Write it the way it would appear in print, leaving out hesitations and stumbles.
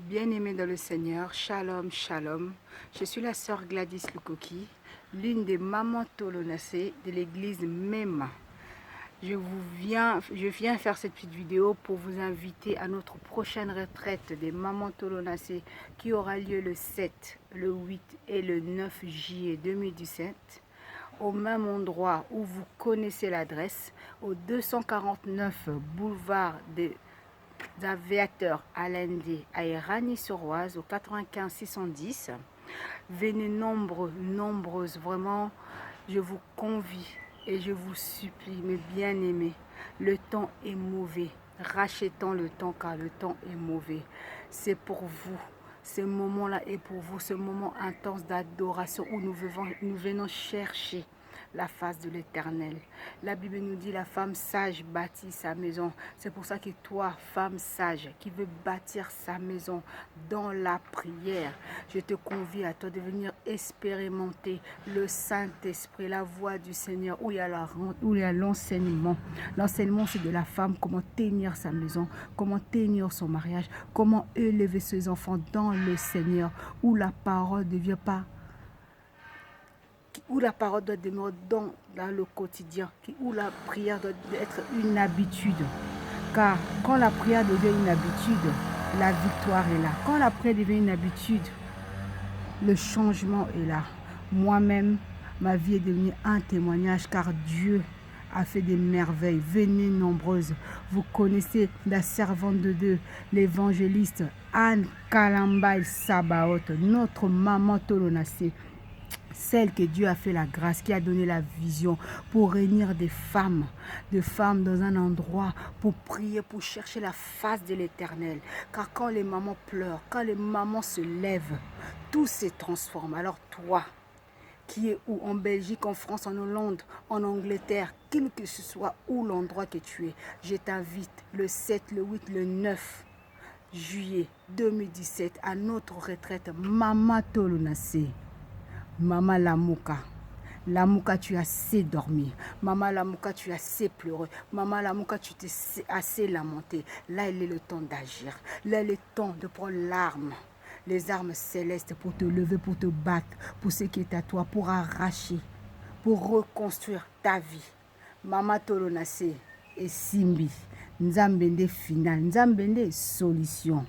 Bien-aimés dans le Seigneur, shalom, shalom. Je suis la sœur Gladys Lukoki, l'une des mamans Tolonacé de l'église MEMA. Je viens faire cette petite vidéo pour vous inviter à notre prochaine retraite des mamans Tolonacé qui aura lieu le 7, le 8 et le 9 juillet 2017. Au même endroit où vous connaissez l'adresse, au 249 boulevard des Aviateurs Allende à Éragny-sur-Oise, au 95 610. Venez nombreuses, vraiment, je vous convie et je vous supplie, mes bien-aimés, le temps est mauvais. Rachetons le temps car le temps est mauvais. C'est pour vous. Ce moment-là est pour vous, ce moment intense d'adoration où nous venons chercher la face de l'Éternel. La Bible nous dit la femme sage bâtit sa maison. C'est pour ça que toi, femme sage, qui veut bâtir sa maison dans la prière, je te convie à toi de venir expérimenter le Saint-Esprit, la voix du Seigneur, où il y a l'enseignement. L'enseignement, c'est de la femme, comment tenir sa maison, comment tenir son mariage, comment élever ses enfants dans le Seigneur, où la parole ne devient pas, où la parole doit demeurer dans le quotidien, où la prière doit être une habitude. Car quand la prière devient une habitude, la victoire est là. Quand la prière devient une habitude, le changement est là. Moi-même, ma vie est devenue un témoignage car Dieu a fait des merveilles. Venez nombreuses. Vous connaissez la servante de Dieu, l'évangéliste Anne Kalambay Sabaoth, notre maman Tolonacé. Celle que Dieu a fait la grâce, qui a donné la vision pour réunir des femmes dans un endroit, pour prier, pour chercher la face de l'Éternel. Car quand les mamans pleurent, quand les mamans se lèvent, tout se transforme. Alors toi, qui es où, en Belgique, en France, en Hollande, en Angleterre, quel que ce soit où l'endroit que tu es, je t'invite le 7, le 8, le 9 juillet 2017 à notre retraite Mama Tolonacé. Maman Lamouka. Lamouka, tu as assez dormi. Maman Lamouka, tu as assez pleuré. Maman Lamouka, tu t'es assez lamenté. Là, il est le temps d'agir. Là, il est le temps de prendre l'arme. Les armes célestes pour te lever, pour te battre, pour ce qui est à toi, pour arracher, pour reconstruire ta vie. Maman Tolonacé et Simbi. Nzambende final. Nzambende solution.